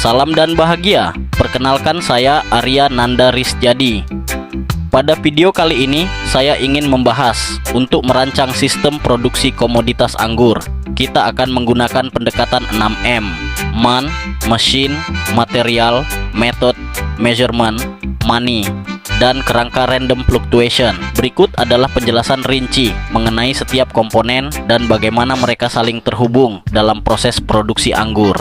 Salam dan bahagia. Perkenalkan, saya Arya Nanda Risjadi. Pada video kali ini saya ingin membahas untuk merancang sistem produksi komoditas anggur. Kita akan menggunakan pendekatan 6M: man, machine, material, method, measurement, money, dan kerangka random fluctuation. Berikut adalah penjelasan rinci mengenai setiap komponen dan bagaimana mereka saling terhubung dalam proses produksi anggur.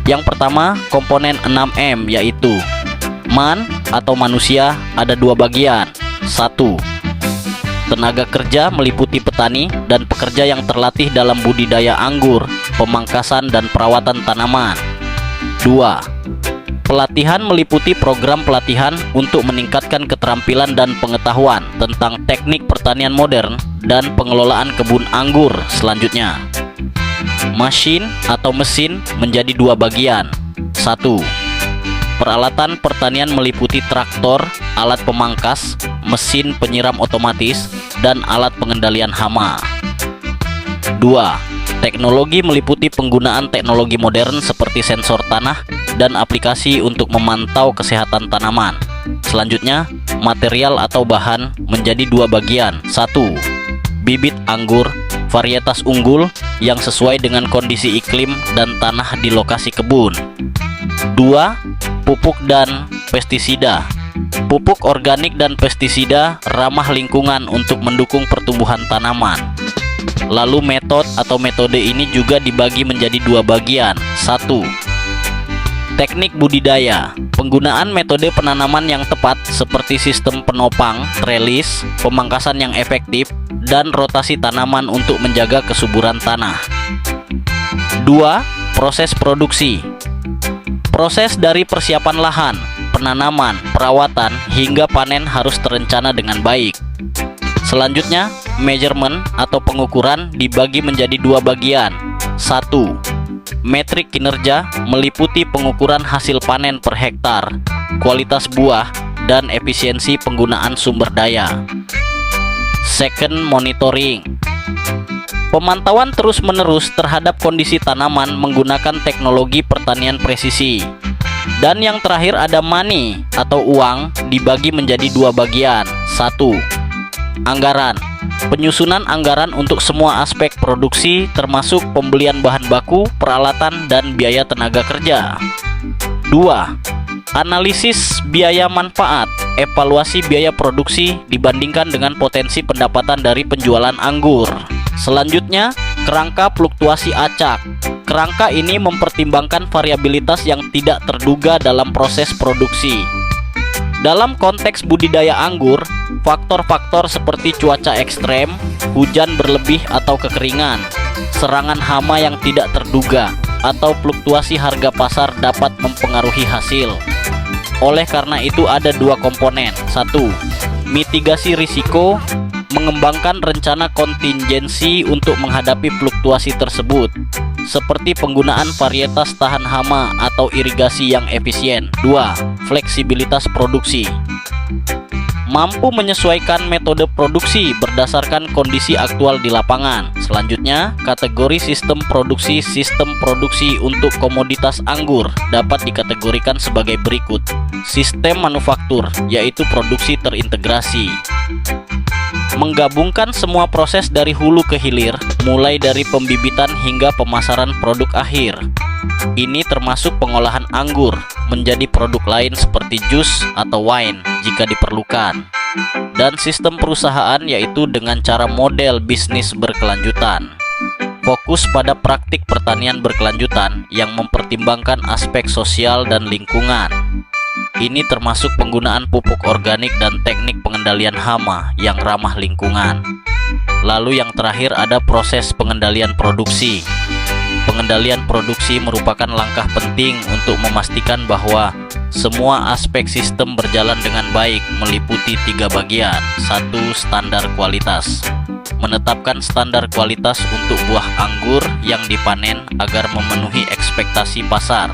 Yang pertama, komponen 6M, yaitu man atau manusia, ada dua bagian. 1. Tenaga kerja meliputi petani dan pekerja yang terlatih dalam budidaya anggur, pemangkasan dan perawatan tanaman. 2. Pelatihan meliputi program pelatihan untuk meningkatkan keterampilan dan pengetahuan tentang teknik pertanian modern dan pengelolaan kebun anggur selanjutnya. Machine atau mesin menjadi dua bagian. 1. Peralatan pertanian meliputi traktor, alat pemangkas, mesin penyiram otomatis, dan alat pengendalian hama. 2. Teknologi meliputi penggunaan teknologi modern seperti sensor tanah dan aplikasi untuk memantau kesehatan tanaman. Selanjutnya, material atau bahan menjadi dua bagian. 1. Bibit anggur, varietas unggul yang sesuai dengan kondisi iklim dan tanah di lokasi kebun. 2. Pupuk dan pestisida. Pupuk organik dan pestisida ramah lingkungan untuk mendukung pertumbuhan tanaman. Lalu metode ini juga dibagi menjadi dua bagian. 1. Teknik budidaya. Penggunaan metode penanaman yang tepat seperti sistem penopang, trellis, pemangkasan yang efektif, dan rotasi tanaman untuk menjaga kesuburan tanah. 2. Proses produksi. Proses dari persiapan lahan, penanaman, perawatan, hingga panen harus terencana dengan baik. Selanjutnya, measurement atau pengukuran dibagi menjadi dua bagian. 1. Metrik kinerja meliputi pengukuran hasil panen per hektar, kualitas buah, dan efisiensi penggunaan sumber daya. 2. Monitoring. Pemantauan terus-menerus terhadap kondisi tanaman menggunakan teknologi pertanian presisi. Dan yang terakhir ada money atau uang, dibagi menjadi dua bagian. 1. Anggaran. Penyusunan anggaran untuk semua aspek produksi termasuk pembelian bahan baku, peralatan, dan biaya tenaga kerja. 2. Analisis biaya manfaat. Evaluasi biaya produksi dibandingkan dengan potensi pendapatan dari penjualan anggur. Selanjutnya, kerangka fluktuasi acak. Kerangka ini mempertimbangkan variabilitas yang tidak terduga dalam proses produksi. Dalam konteks budidaya anggur, faktor-faktor seperti cuaca ekstrem, hujan berlebih atau kekeringan, serangan hama yang tidak terduga, atau fluktuasi harga pasar dapat mempengaruhi hasil. Oleh karena itu ada dua komponen. 1. Mitigasi risiko, mengembangkan rencana kontingensi untuk menghadapi fluktuasi tersebut, seperti penggunaan varietas tahan hama atau irigasi yang efisien. 2. Fleksibilitas produksi. Mampu menyesuaikan metode produksi berdasarkan kondisi aktual di lapangan. Selanjutnya, kategori sistem produksi. Sistem produksi untuk komoditas anggur dapat dikategorikan sebagai berikut. Sistem manufaktur, yaitu produksi terintegrasi, menggabungkan semua proses dari hulu ke hilir, mulai dari pembibitan hingga pemasaran produk akhir. Ini termasuk pengolahan anggur menjadi produk lain seperti jus atau wine jika diperlukan. Dan sistem perusahaan, yaitu dengan cara model bisnis berkelanjutan. Fokus pada praktik pertanian berkelanjutan yang mempertimbangkan aspek sosial dan lingkungan. Ini termasuk penggunaan pupuk organik dan teknik pengendalian hama yang ramah lingkungan. Lalu yang terakhir ada proses pengendalian produksi. Pengendalian produksi merupakan langkah penting untuk memastikan bahwa semua aspek sistem berjalan dengan baik, meliputi tiga bagian. 1. Standar kualitas. Menetapkan standar kualitas untuk buah anggur yang dipanen agar memenuhi ekspektasi pasar.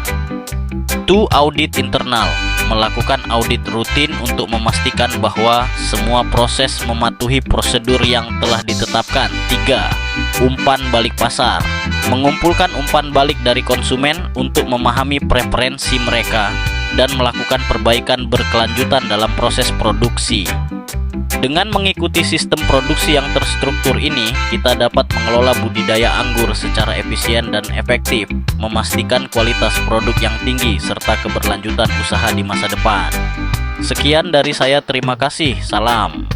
2. Audit internal. Melakukan audit rutin untuk memastikan bahwa semua proses mematuhi prosedur yang telah ditetapkan. 3. umpan balik pasar. Mengumpulkan umpan balik dari konsumen untuk memahami preferensi mereka dan melakukan perbaikan berkelanjutan dalam proses produksi. Dengan mengikuti sistem produksi yang terstruktur ini, kita dapat mengelola budidaya anggur secara efisien dan efektif, memastikan kualitas produk yang tinggi serta keberlanjutan usaha di masa depan. Sekian dari saya, terima kasih. Salam.